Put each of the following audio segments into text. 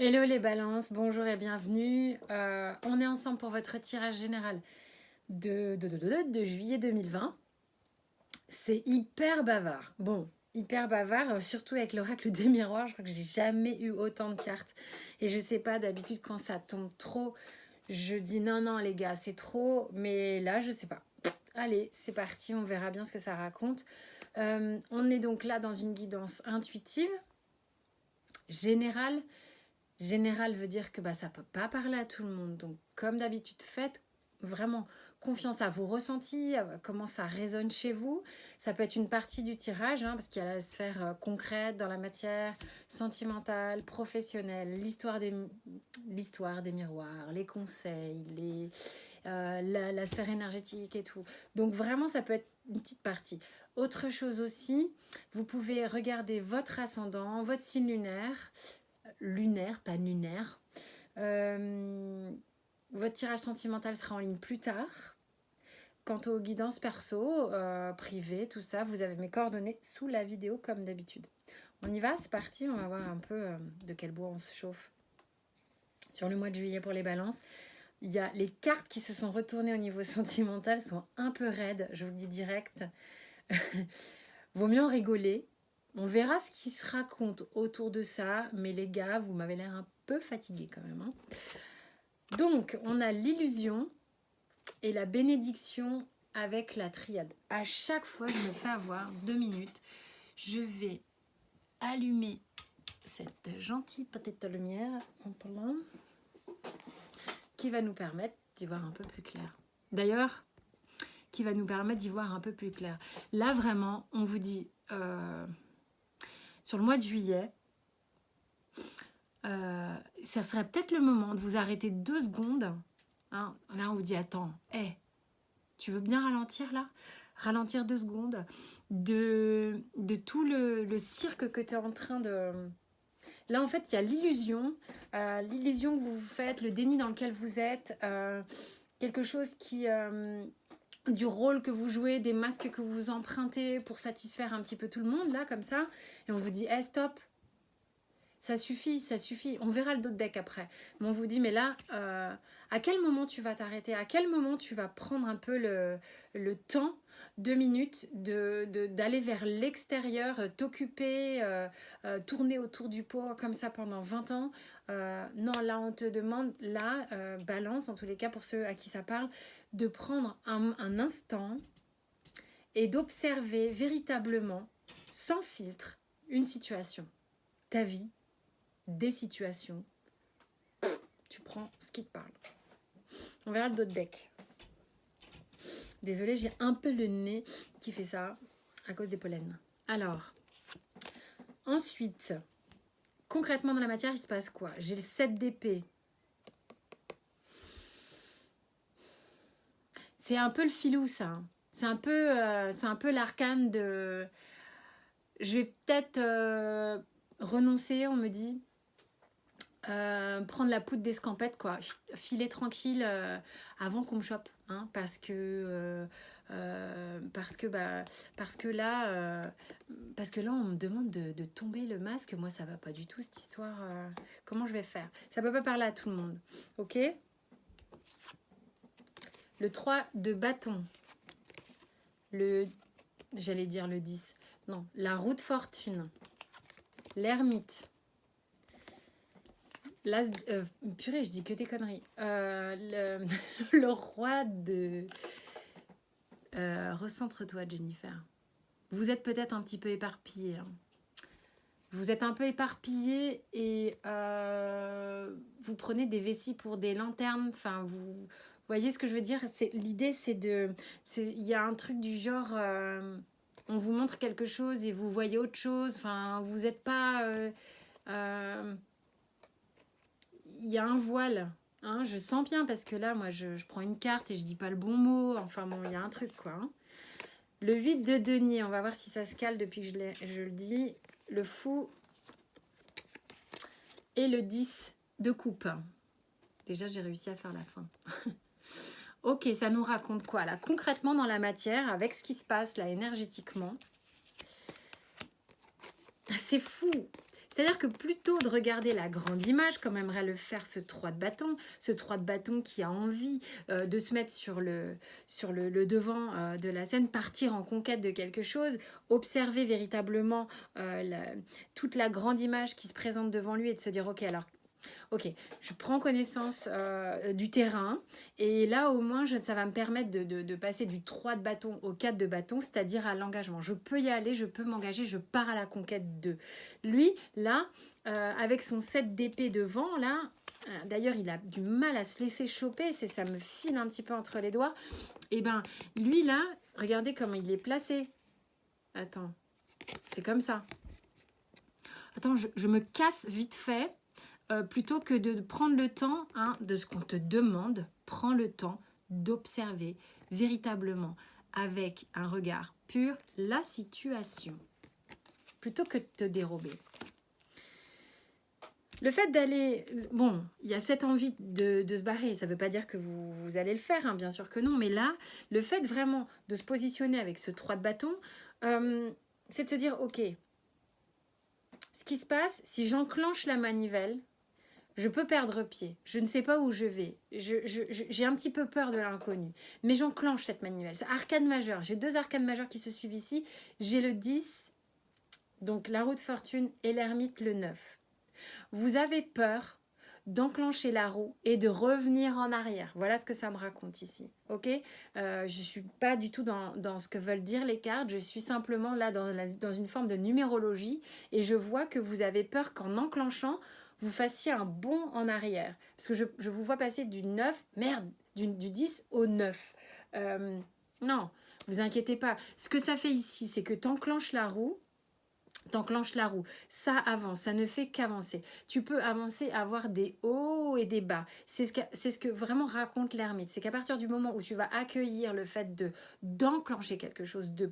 Hello les balances, bonjour et bienvenue. On est ensemble pour votre tirage général de juillet 2020. C'est hyper bavard. Bon, hyper bavard, surtout avec l'oracle des miroirs. Je crois que j'ai jamais eu autant de cartes. Et je sais pas, d'habitude quand ça tombe trop, je dis non les gars, c'est trop. Mais là, je sais pas. Allez, c'est parti, on verra bien ce que ça raconte. On est donc là dans une guidance intuitive, générale. Général veut dire que ça ne peut pas parler à tout le monde. Donc, comme d'habitude, faites vraiment confiance à vos ressentis, à comment ça résonne chez vous. Ça peut être une partie du tirage, parce qu'il y a la sphère concrète dans la matière, sentimentale, professionnelle, l'histoire des miroirs, les conseils, la sphère énergétique et tout. Donc, vraiment, ça peut être une petite partie. Autre chose aussi, vous pouvez regarder votre ascendant, votre signe lunaire, pas lunaire. Votre tirage sentimental sera en ligne plus tard. Quant aux guidances perso, privées, tout ça, vous avez mes coordonnées sous la vidéo comme d'habitude. On y va, c'est parti, on va voir un peu de quel bois on se chauffe. Sur le mois de juillet pour les balances, il y a les cartes qui se sont retournées au niveau sentimental sont un peu raides, je vous le dis direct. Vaut mieux en rigoler. On verra ce qui se raconte autour de ça, mais les gars, vous m'avez l'air un peu fatigués quand même. Donc, on a l'illusion et la bénédiction avec la triade. À chaque fois, je me fais avoir 2 minutes. Je vais allumer cette gentille petite lumière en plein qui va nous permettre d'y voir un peu plus clair. D'ailleurs, qui va nous permettre d'y voir un peu plus clair. Là, vraiment, on vous dit... sur le mois de juillet, ça serait peut-être le moment de vous arrêter 2 secondes. Là, on vous dit, attends, tu veux bien ralentir là? Ralentir 2 secondes de tout le cirque que tu es en train de... Là, en fait, il y a l'illusion que vous faites, le déni dans lequel vous êtes, quelque chose qui... du rôle que vous jouez, des masques que vous empruntez pour satisfaire un petit peu tout le monde, là, comme ça. Et on vous dit, stop, ça suffit. On verra le dos de deck après. Mais on vous dit, mais là, à quel moment tu vas t'arrêter? À quel moment tu vas prendre un peu le temps, 2 minutes, d'aller vers l'extérieur, t'occuper, tourner autour du pot comme ça pendant 20 ans? Non, là, on te demande, balance, en tous les cas, pour ceux à qui ça parle, de prendre un instant et d'observer véritablement, sans filtre, une situation, ta vie, des situations. Tu prends ce qui te parle. On verra le dos de deck. Désolée, j'ai un peu le nez qui fait ça à cause des pollens. Alors, ensuite, concrètement dans la matière, il se passe quoi? J'ai le 7 d'épée. C'est un peu le filou, ça. C'est un peu l'arcane de... Je vais peut-être renoncer, on me dit. Prendre la poudre d'escampette, quoi. Filer tranquille avant qu'on me chope. Parce que là, on me demande de tomber le masque. Moi, ça va pas du tout, cette histoire. Comment je vais faire? Ça peut pas parler à tout le monde. Ok? Le 3 de bâton. J'allais dire le 10. Non, la roue de fortune. L'ermite. Purée, je dis que des conneries. Le roi de... recentre-toi, Jennifer. Vous êtes peut-être un petit peu éparpillé. Vous êtes un peu éparpillé et vous prenez des vessies pour des lanternes. Enfin, vous voyez ce que je veux dire? L'idée, c'est de... Il y a un truc du genre... on vous montre quelque chose et vous voyez autre chose. Enfin, vous n'êtes pas... il y a un voile, je sens bien parce que là, moi, je prends une carte et je dis pas le bon mot. Enfin bon, il y a un truc, quoi. Le 8 de denier, on va voir si ça se cale depuis que je le dis. Le fou et le 10 de coupe. Déjà, j'ai réussi à faire la fin. Ok, ça nous raconte quoi, là? Concrètement, dans la matière, avec ce qui se passe, là, énergétiquement. C'est fou. C'est-à-dire que plutôt de regarder la grande image, comme aimerait le faire ce 3 de bâton, ce 3 de bâton qui a envie de se mettre sur le devant de la scène, partir en conquête de quelque chose, observer véritablement toute la grande image qui se présente devant lui et de se dire, ok, alors ok, je prends connaissance du terrain et là au moins ça va me permettre de passer du 3 de bâton au 4 de bâton, c'est-à-dire à l'engagement. Je peux y aller, je peux m'engager, je pars à la conquête de. Lui, là, avec son 7 d'épée devant, là, d'ailleurs il a du mal à se laisser choper, ça me file un petit peu entre les doigts. Et ben lui là, regardez comment il est placé. Attends, c'est comme ça. Attends, je me casse vite fait. Plutôt que de prendre le temps de ce qu'on te demande, prends le temps d'observer véritablement avec un regard pur la situation, plutôt que de te dérober. Le fait d'aller... Bon, il y a cette envie de se barrer, ça ne veut pas dire que vous allez le faire, bien sûr que non, mais là, le fait vraiment de se positionner avec ce 3 de bâton, c'est de se dire, ok, ce qui se passe, si j'enclenche la manivelle, je peux perdre pied, je ne sais pas où je vais, j'ai un petit peu peur de l'inconnu, mais j'enclenche cette manivelle. C'est arcane majeure, j'ai 2 arcanes majeures qui se suivent ici, j'ai le 10, donc la roue de fortune et l'ermite le 9. Vous avez peur d'enclencher la roue et de revenir en arrière. Voilà ce que ça me raconte ici, ok. Je ne suis pas du tout dans ce que veulent dire les cartes, je suis simplement là dans une forme de numérologie et je vois que vous avez peur qu'en enclenchant, vous fassiez un bond en arrière. Parce que je vous vois passer du 9, merde, du 10 au 9. Non, vous inquiétez pas. Ce que ça fait ici, c'est que t'enclenches la roue, ça avance, ça ne fait qu'avancer. Tu peux avancer, avoir des hauts et des bas. C'est ce que vraiment raconte l'ermite. C'est qu'à partir du moment où tu vas accueillir le fait d'enclencher quelque chose, de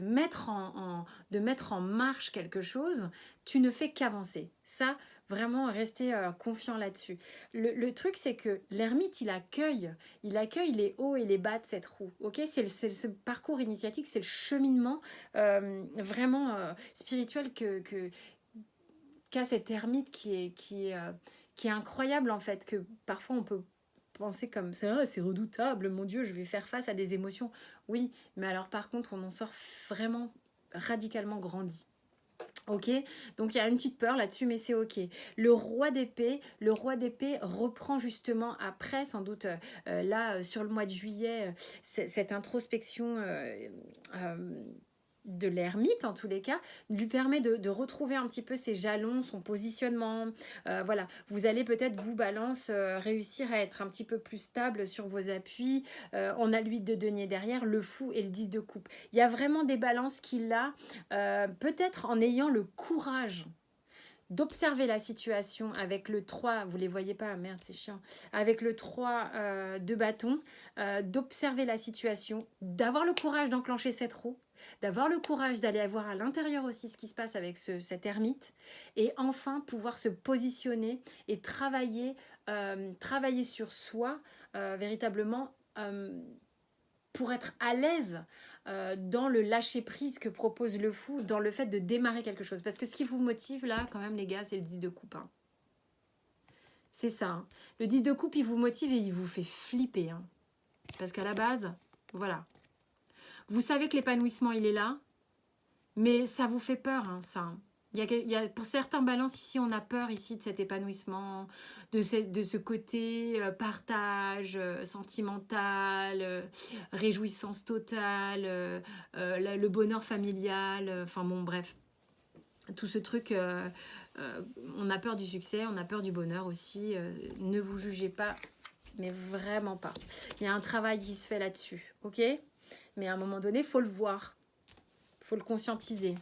mettre en marche quelque chose, tu ne fais qu'avancer. Ça, vraiment, restez confiant là-dessus. Le truc, c'est que l'ermite, il accueille les hauts et les bas de cette roue. Ok, c'est ce parcours initiatique, c'est le cheminement vraiment spirituel qu'a cet ermite qui est incroyable en fait, que parfois on peut penser comme ça, c'est redoutable, mon Dieu, je vais faire face à des émotions. Oui, mais alors par contre, on en sort vraiment radicalement grandi. Ok, donc il y a une petite peur là-dessus, mais c'est ok. Le roi d'épée reprend justement après, sans doute là sur le mois de juillet, cette introspection de l'ermite en tous les cas, lui permet de retrouver un petit peu ses jalons, son positionnement. Voilà, vous allez peut-être, vous Balance, réussir à être un petit peu plus stable sur vos appuis. On a l'huile de denier derrière, le fou et le 10 de coupe. Il y a vraiment des balances qu'il a, peut-être en ayant le courage d'observer la situation avec le 3, vous les voyez pas, merde c'est chiant, avec le 3 de bâton, d'observer la situation, d'avoir le courage d'enclencher cette roue, d'avoir le courage d'aller voir à l'intérieur aussi ce qui se passe avec cet ermite, et enfin pouvoir se positionner et travailler sur soi véritablement pour être à l'aise dans le lâcher-prise que propose le fou, dans le fait de démarrer quelque chose. Parce que ce qui vous motive là, quand même les gars, c'est le 10 de coupe. C'est ça. Hein. Le 10 de coupe, il vous motive et il vous fait flipper. Hein. Parce qu'à la base, voilà. Vous savez que l'épanouissement, il est là, mais ça vous fait peur, hein, ça. Il y a, pour certains balances ici, on a peur ici de cet épanouissement, de ce côté partage sentimental, réjouissance totale, le bonheur familial, enfin bon bref, tout ce truc, on a peur du succès, on a peur du bonheur aussi, ne vous jugez pas, mais vraiment pas. Il y a un travail qui se fait là-dessus, ok ? Mais à un moment donné, il faut le voir, il faut le conscientiser.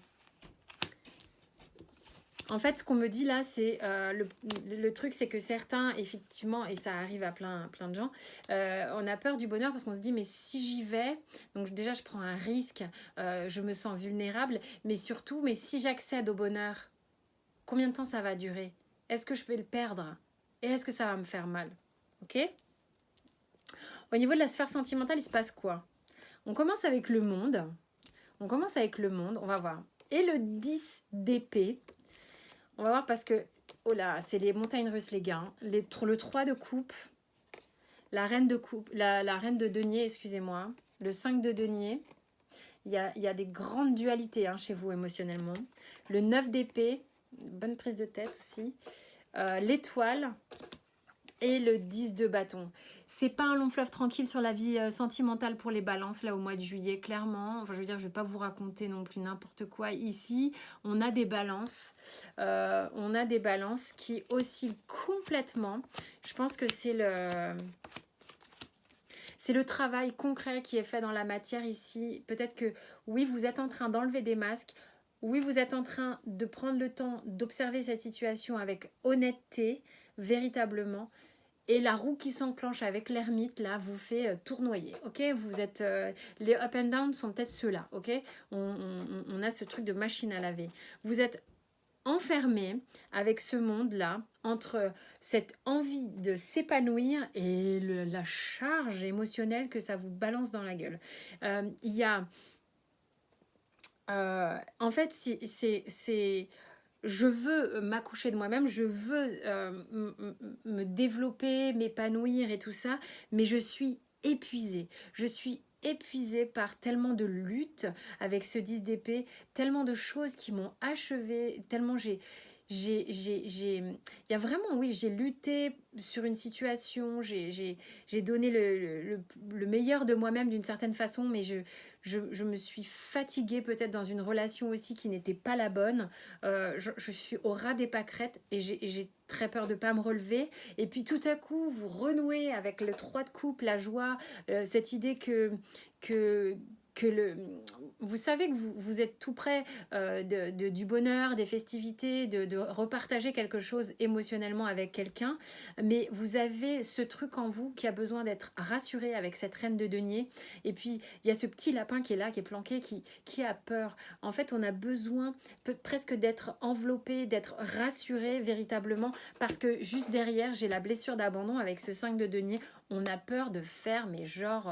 En fait, ce qu'on me dit là, c'est le truc, c'est que certains, effectivement, et ça arrive à plein de gens, on a peur du bonheur parce qu'on se dit, mais si j'y vais, donc déjà je prends un risque, je me sens vulnérable, mais surtout, mais si j'accède au bonheur, combien de temps ça va durer ? Est-ce que je vais le perdre ? Et est-ce que ça va me faire mal ? Ok ? Au niveau de la sphère sentimentale, il se passe quoi ? On commence avec le monde, on va voir. et le 10 d'épée. On va voir parce que, oh là, c'est les montagnes russes les gars. Hein. Le 3 de coupe, la reine de coupe, la reine de denier, excusez-moi, le 5 de denier. Il y a des grandes dualités hein, chez vous émotionnellement. Le 9 d'épée, bonne prise de tête aussi. L'étoile et le 10 de bâton. C'est pas un long fleuve tranquille sur la vie sentimentale pour les balances là au mois de juillet, clairement. Enfin, je veux dire, je vais pas vous raconter non plus n'importe quoi. Ici, on a des balances. On a des balances qui oscillent complètement. Je pense que c'est le travail concret qui est fait dans la matière ici. Peut-être que oui, vous êtes en train d'enlever des masques. Oui, vous êtes en train de prendre le temps d'observer cette situation avec honnêteté, véritablement. Et la roue qui s'enclenche avec l'ermite, là, vous fait tournoyer, ok. Vous êtes... les up and down sont peut-être ceux-là, ok. On a ce truc de machine à laver. Vous êtes enfermé avec ce monde-là, entre cette envie de s'épanouir et la charge émotionnelle que ça vous balance dans la gueule. Il y a... en fait, c'est je veux m'accoucher de moi-même, je veux me développer, m'épanouir et tout ça, mais je suis épuisée. Je suis épuisée par tellement de luttes avec ce 10 d'épée, tellement de choses qui m'ont achevée, tellement il y a vraiment, oui, j'ai lutté sur une situation, j'ai donné le meilleur de moi-même d'une certaine façon, mais je me suis fatiguée peut-être dans une relation aussi qui n'était pas la bonne. Je suis au ras des pâquerettes et j'ai très peur de ne pas me relever. Et puis tout à coup, vous renouez avec le 3 de coupe, la joie, cette idée que, vous savez que vous êtes tout près du bonheur, des festivités, de repartager quelque chose émotionnellement avec quelqu'un, mais vous avez ce truc en vous qui a besoin d'être rassuré avec cette reine de denier. Et puis il y a ce petit lapin qui est là, qui est planqué, qui a peur. En fait, on a besoin presque d'être enveloppé, d'être rassuré véritablement, parce que juste derrière, j'ai la blessure d'abandon avec ce 5 de denier. On a peur de faire, mais genre...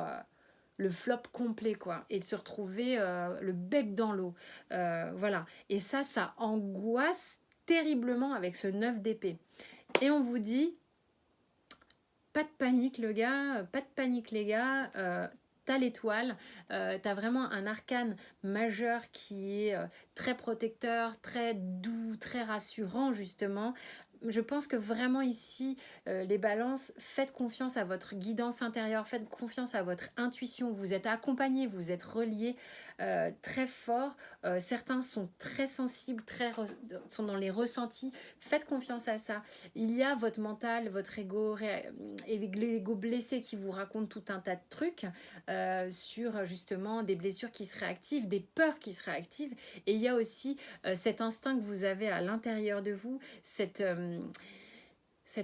le flop complet quoi, et de se retrouver le bec dans l'eau, voilà, et ça angoisse terriblement avec ce 9 d'épée. Et on vous dit pas de panique le gars, pas de panique les gars, t'as l'étoile, t'as vraiment un arcane majeur qui est très protecteur, très doux, très rassurant justement. Je pense que vraiment ici, les balances, faites confiance à votre guidance intérieure, faites confiance à votre intuition, vous êtes accompagnés, vous êtes reliés très fort. Certains sont très sensibles, sont dans les ressentis, faites confiance à ça. Il y a votre mental, votre ego et l'ego blessé qui vous raconte tout un tas de trucs sur justement des blessures qui se réactivent, des peurs qui se réactivent. Et il y a aussi cet instinct que vous avez à l'intérieur de vous, cet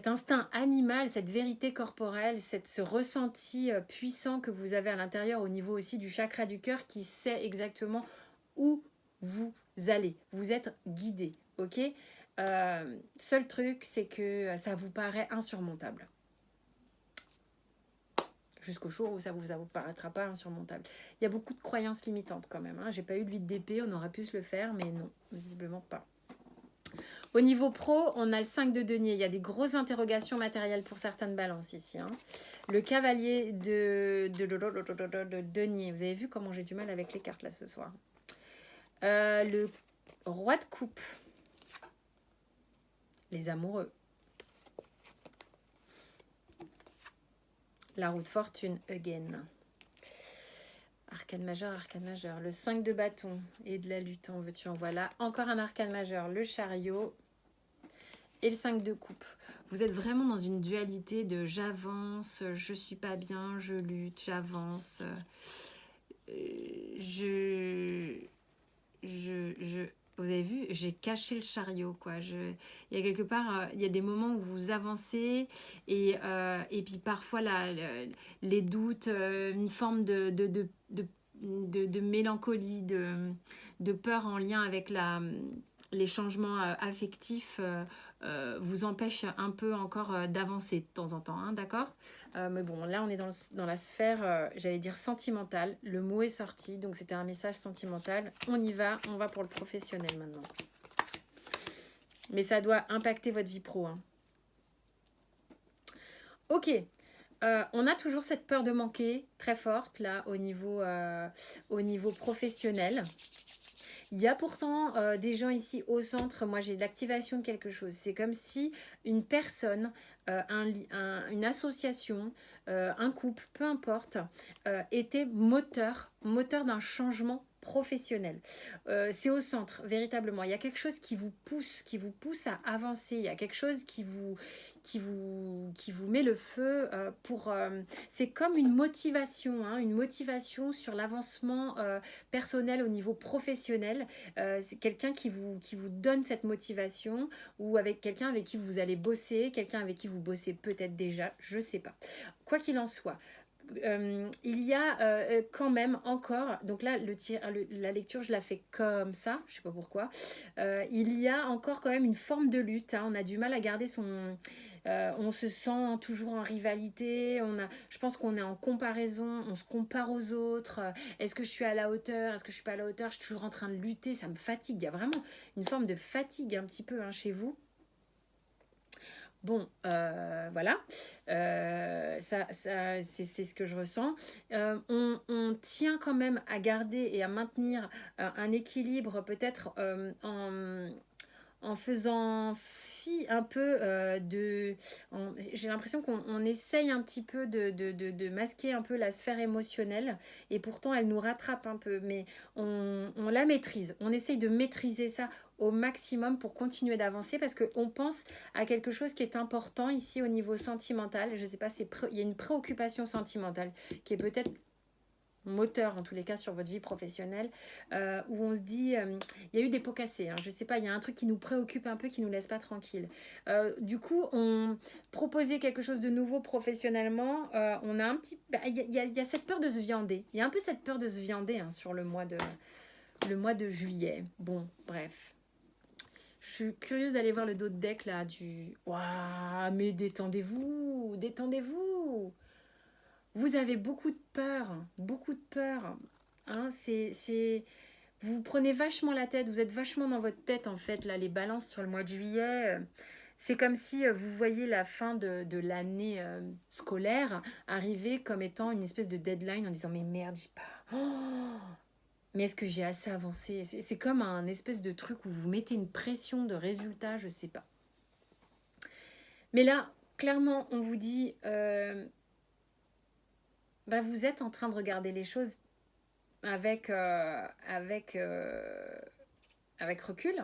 instinct animal, cette vérité corporelle, ce ressenti puissant que vous avez à l'intérieur au niveau aussi du chakra du cœur qui sait exactement où vous allez. Vous êtes guidé, ok. Seul truc, c'est que ça vous paraît insurmontable. Jusqu'au jour où ça vous paraîtra pas insurmontable. Il y a beaucoup de croyances limitantes quand même. Hein. J'ai pas eu de 8 d'épée, on aurait pu se le faire, mais non, visiblement pas. Au niveau pro, on a le 5 de denier. Il y a des grosses interrogations matérielles pour certaines balances ici. Hein. Le cavalier de denier. Vous avez vu comment j'ai du mal avec les cartes là ce soir. Le roi de coupe. Les amoureux. La roue de fortune, again. Arcane majeur, arcane majeur. Le 5 de bâton et de la lutte, en veux-tu, en voilà. Encore un arcane majeur, le chariot. Et le 5 de coupe. Vous êtes vraiment dans une dualité de j'avance, je suis pas bien, je lutte, j'avance. Vous avez vu, j'ai caché le chariot, quoi. Il y a quelque part, il y a des moments où vous avancez et puis parfois les doutes, une forme de mélancolie, de peur en lien avec les changements affectifs vous empêchent un peu encore d'avancer de temps en temps, hein, d'accord? Mais bon, là, on est dans la sphère, j'allais dire sentimentale. Le mot est sorti, donc c'était un message sentimental. On y va, on va pour le professionnel maintenant. Mais ça doit impacter votre vie pro, hein. Ok, on a toujours cette peur de manquer très forte là au niveau professionnel. Il y a pourtant des gens ici au centre, moi j'ai l'activation de quelque chose. C'est comme si une personne, une association, un couple, peu importe, était moteur d'un changement professionnel. C'est au centre, véritablement. Il y a quelque chose qui vous pousse à avancer. Il y a quelque chose qui vous met le feu pour... c'est comme une motivation sur l'avancement personnel au niveau professionnel. C'est quelqu'un qui vous donne cette motivation ou avec quelqu'un avec qui vous allez bosser, quelqu'un avec qui vous bossez peut-être déjà, je sais pas. Quoi qu'il en soit, il y a quand même encore, donc là la lecture je la fais comme ça, je sais pas pourquoi, il y a encore quand même une forme de lutte, hein, on a du mal à garder on se sent toujours en rivalité, je pense qu'on est en comparaison, on se compare aux autres, est-ce que je suis à la hauteur, est-ce que je suis pas à la hauteur, je suis toujours en train de lutter, ça me fatigue, il y a vraiment une forme de fatigue un petit peu, hein, chez vous. Bon, voilà, c'est ce que je ressens. On tient quand même à garder et à maintenir un équilibre peut-être en faisant fi un peu j'ai l'impression qu'on essaye un petit peu de masquer un peu la sphère émotionnelle et pourtant elle nous rattrape un peu, mais on la maîtrise, on essaye de maîtriser ça au maximum pour continuer d'avancer parce qu'on pense à quelque chose qui est important ici au niveau sentimental. Je sais pas, il y a une préoccupation sentimentale qui est peut-être moteur en tous les cas sur votre vie professionnelle où on se dit il y a eu des pots cassés, hein, je sais pas, il y a un truc qui nous préoccupe un peu, qui nous laisse pas tranquille. Du coup on proposait quelque chose de nouveau professionnellement, on a un petit il y a cette peur de se viander, il y a un peu cette peur de se viander, hein, sur le mois de juillet. Bon, bref, je suis curieuse d'aller voir le dos de deck là du... Waouh, mais détendez-vous, détendez-vous. Vous avez beaucoup de peur, beaucoup de peur. Hein, vous prenez vachement la tête, vous êtes vachement dans votre tête en fait, là, les balances sur le mois de juillet. C'est comme si vous voyez la fin de l'année scolaire arriver comme étant une espèce de deadline en disant mais merde, j'y pars. Oh, mais est-ce que j'ai assez avancé? C'est comme un espèce de truc où vous mettez une pression de résultat, je sais pas. Mais là, clairement, on vous dit, vous êtes en train de regarder les choses avec recul.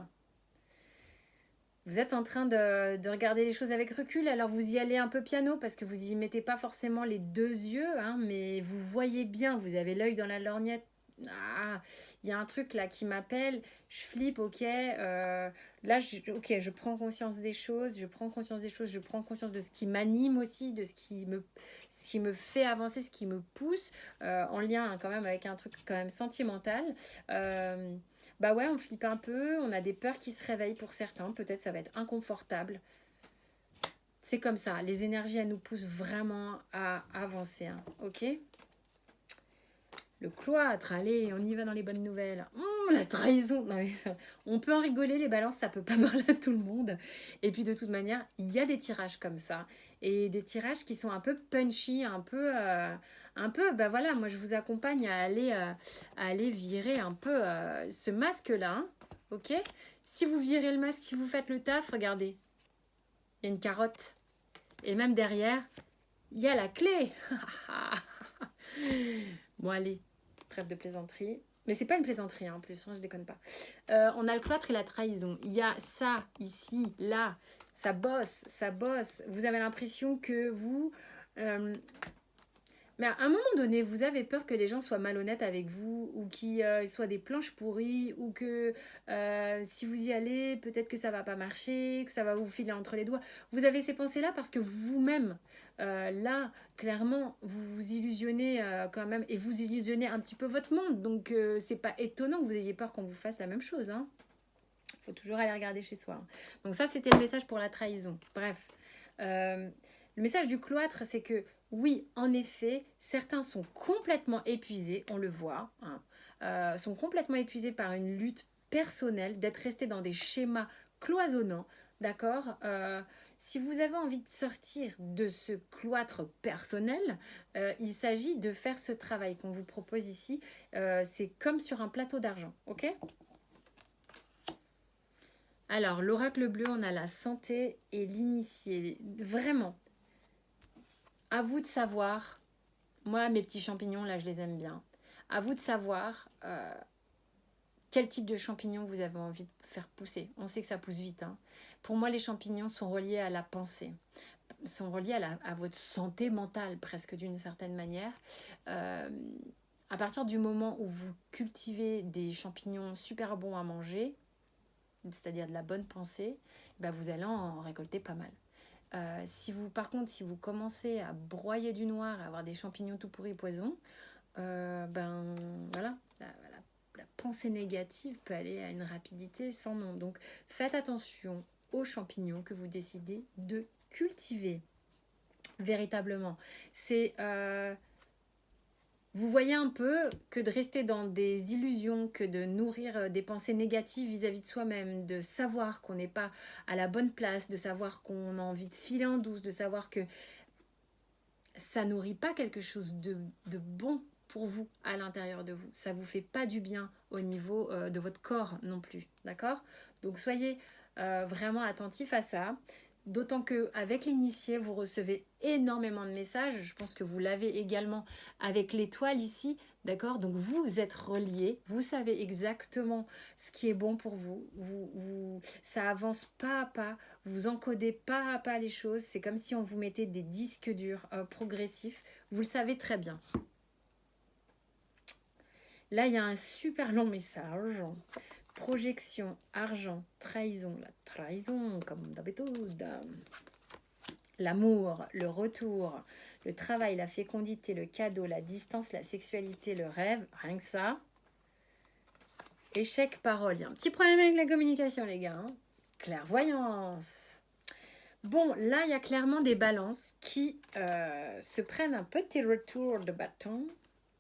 Vous êtes en train de regarder les choses avec recul, alors vous y allez un peu piano parce que vous y mettez pas forcément les deux yeux, hein, mais vous voyez bien, vous avez l'œil dans la lorgnette. Ah, il y a un truc là qui m'appelle, je flippe, ok, là je prends conscience des choses, je prends conscience de ce qui m'anime aussi, de ce qui me fait avancer, ce qui me pousse, en lien, hein, quand même avec un truc quand même sentimental. Bah ouais, on flippe un peu, on a des peurs qui se réveillent pour certains, peut-être ça va être inconfortable. C'est comme ça, les énergies, elles nous poussent vraiment à avancer, hein, ok ? Le cloître, allez, on y va dans les bonnes nouvelles. La trahison, non, mais on peut en rigoler, les balances, ça peut pas parler à tout le monde. Et puis de toute manière, il y a des tirages comme ça. Et des tirages qui sont un peu punchy, bah voilà, moi je vous accompagne à aller virer un peu ce masque-là, hein, ok ? Si vous virez le masque, si vous faites le taf, regardez, il y a une carotte. Et même derrière, il y a la clé. Bon, allez, trêve de plaisanterie. Mais c'est pas une plaisanterie, hein, en plus, hein, je déconne pas. On a le cloître et la trahison. Il y a ça, ici, là. Ça bosse, ça bosse. Vous avez l'impression que vous... mais à un moment donné, vous avez peur que les gens soient malhonnêtes avec vous ou qu'ils soient des planches pourries ou que si vous y allez, peut-être que ça va pas marcher, que ça va vous filer entre les doigts. Vous avez ces pensées-là parce que vous-même, là, clairement, vous vous illusionnez quand même et vous illusionnez un petit peu votre monde. Donc, c'est pas étonnant que vous ayez peur qu'on vous fasse la même chose, hein. Il faut toujours aller regarder chez soi. Hein. Donc ça, c'était le message pour la trahison. Bref. Le message du cloître, c'est que oui, en effet, certains sont complètement épuisés, on le voit, hein, sont complètement épuisés par une lutte personnelle, d'être restés dans des schémas cloisonnants, d'accord si vous avez envie de sortir de ce cloître personnel, il s'agit de faire ce travail qu'on vous propose ici. C'est comme sur un plateau d'argent, ok? Alors, l'oracle bleu, on a la santé et l'initié. Vraiment, à vous de savoir. Moi, mes petits champignons, là, je les aime bien. À vous de savoir quel type de champignons vous avez envie de faire pousser. On sait que ça pousse vite. Hein. Pour moi, les champignons sont reliés à la pensée, sont reliés à votre santé mentale, presque d'une certaine manière. À partir du moment où vous cultivez des champignons super bons à manger, c'est-à-dire de la bonne pensée, ben vous allez en récolter pas mal. Par contre, si vous commencez à broyer du noir, à avoir des champignons tout pourris poison, ben voilà, la pensée négative peut aller à une rapidité sans nom. Donc faites attention aux champignons que vous décidez de cultiver véritablement. C'est vous voyez un peu que de rester dans des illusions, que de nourrir des pensées négatives vis-à-vis de soi-même, de savoir qu'on n'est pas à la bonne place, de savoir qu'on a envie de filer en douce, de savoir que ça nourrit pas quelque chose de bon pour vous à l'intérieur de vous. Ça vous fait pas du bien au niveau de votre corps non plus, d'accord? Donc soyez vraiment attentifs à ça. D'autant qu'avec l'initié, vous recevez énormément de messages. Je pense que vous l'avez également avec l'étoile ici. D'accord? Donc vous êtes reliés. Vous savez exactement ce qui est bon pour vous. Ça avance pas à pas. Vous encodez pas à pas les choses. C'est comme si on vous mettait des disques durs progressifs. Vous le savez très bien. Là, il y a un super long message. Projection, argent, trahison. La trahison, comme d'habitude. L'amour, le retour, le travail, la fécondité, le cadeau, la distance, la sexualité, le rêve. Rien que ça. Échec, parole. Il y a un petit problème avec la communication, les gars. Hein. Clairvoyance. Bon, là, il y a clairement des balances qui se prennent un petit retour de bâton.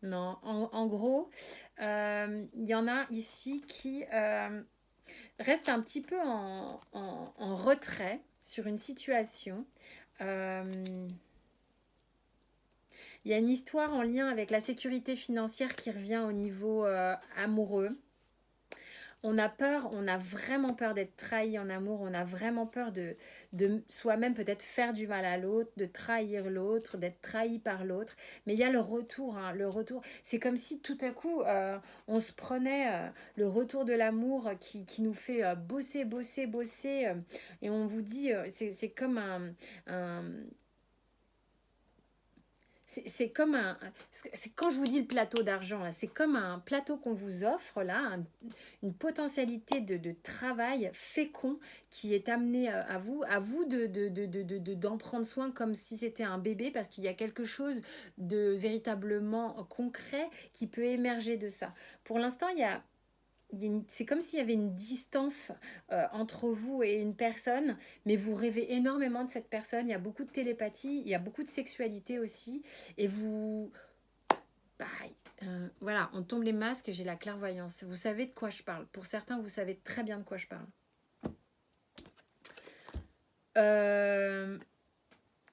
Non, en gros, il y en a ici qui restent un petit peu en retrait sur une situation. Il y a une histoire en lien avec la sécurité financière qui revient au niveau amoureux. On a peur, on a vraiment peur d'être trahi en amour, on a vraiment peur de soi-même peut-être faire du mal à l'autre, de trahir l'autre, d'être trahi par l'autre. Mais il y a le retour, hein, le retour. C'est comme si tout à coup, on se prenait le retour de l'amour qui nous fait bosser, bosser, bosser. Et on vous dit, c'est comme c'est comme c'est quand je vous dis le plateau d'argent, c'est comme un plateau qu'on vous offre là, une potentialité de travail fécond qui est amené à vous d'en prendre soin comme si c'était un bébé parce qu'il y a quelque chose de véritablement concret qui peut émerger de ça. Pour l'instant, c'est comme s'il y avait une distance entre vous et une personne, mais vous rêvez énormément de cette personne. Il y a beaucoup de télépathie, il y a beaucoup de sexualité aussi. Et vous... Bah, voilà, on tombe les masques et j'ai la clairvoyance. Vous savez de quoi je parle. Pour certains, vous savez très bien de quoi je parle.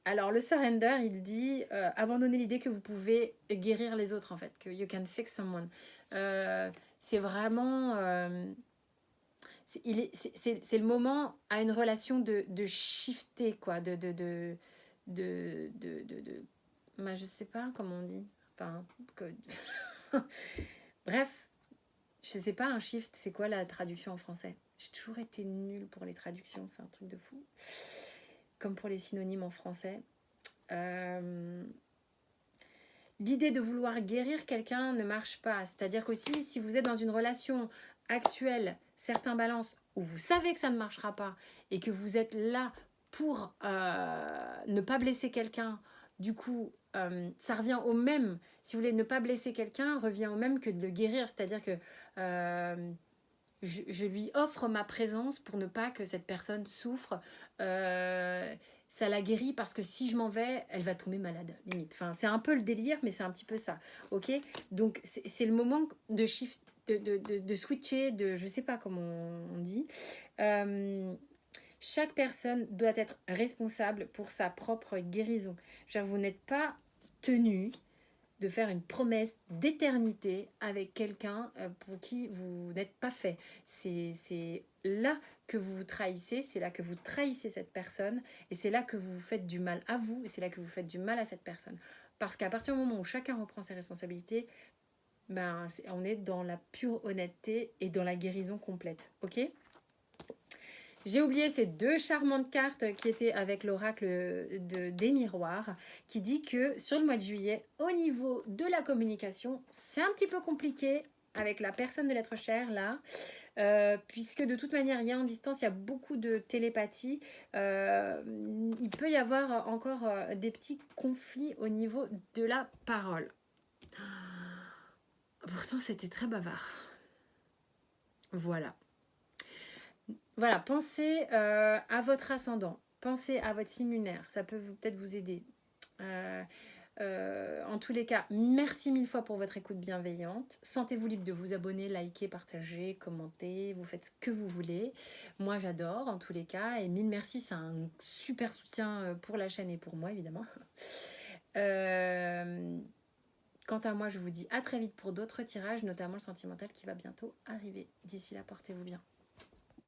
Alors, le surrender, il dit abandonnez l'idée que vous pouvez guérir les autres, en fait. Que you can fix someone. C'est vraiment... c'est le moment à une relation de shifter, quoi. Bah, je sais pas comment on dit. Enfin, bref, je sais pas, un shift, c'est quoi la traduction en français? J'ai toujours été nulle pour les traductions, c'est un truc de fou. Comme pour les synonymes en français. L'idée de vouloir guérir quelqu'un ne marche pas. C'est-à-dire qu'aussi, si vous êtes dans une relation actuelle, certains balances, où vous savez que ça ne marchera pas et que vous êtes là pour ne pas blesser quelqu'un, du coup, ça revient au même. Si vous voulez ne pas blesser quelqu'un, revient au même que de le guérir. C'est-à-dire que je lui offre ma présence pour ne pas que cette personne souffre. Ça la guérit parce que si je m'en vais, elle va tomber malade, limite. Enfin, c'est un peu le délire, mais c'est un petit peu ça. Ok. Donc, c'est le moment de shift, de switcher, je sais pas comment on dit. Euh, Chaque personne doit être responsable pour sa propre guérison. Genre, vous n'êtes pas tenu de faire une promesse d'éternité avec quelqu'un pour qui vous n'êtes pas fait. C'est là que vous vous trahissez, c'est là que vous trahissez cette personne, et c'est là que vous vous faites du mal à vous, et c'est là que vous faites du mal à cette personne. Parce qu'à partir du moment où chacun reprend ses responsabilités, ben, on est dans la pure honnêteté et dans la guérison complète. Ok ? J'ai oublié ces deux charmantes cartes qui étaient avec l'oracle des miroirs, qui dit que sur le mois de juillet, au niveau de la communication, c'est un petit peu compliqué avec la personne de l'être cher là, puisque de toute manière il y a en distance, il y a beaucoup de télépathie, il peut y avoir encore des petits conflits au niveau de la parole. Pourtant c'était très bavard. Voilà. Voilà, pensez à votre ascendant, pensez à votre signe lunaire, ça peut peut-être vous aider. Euh, en tous les cas, merci mille fois pour votre écoute bienveillante. Sentez-vous libre de vous abonner, liker, partager, commenter, vous faites ce que vous voulez. Moi j'adore en tous les cas et mille merci, c'est un super soutien pour la chaîne et pour moi évidemment. Quant à moi, je vous dis à très vite pour d'autres tirages, notamment le sentimental qui va bientôt arriver. D'ici là, portez-vous bien.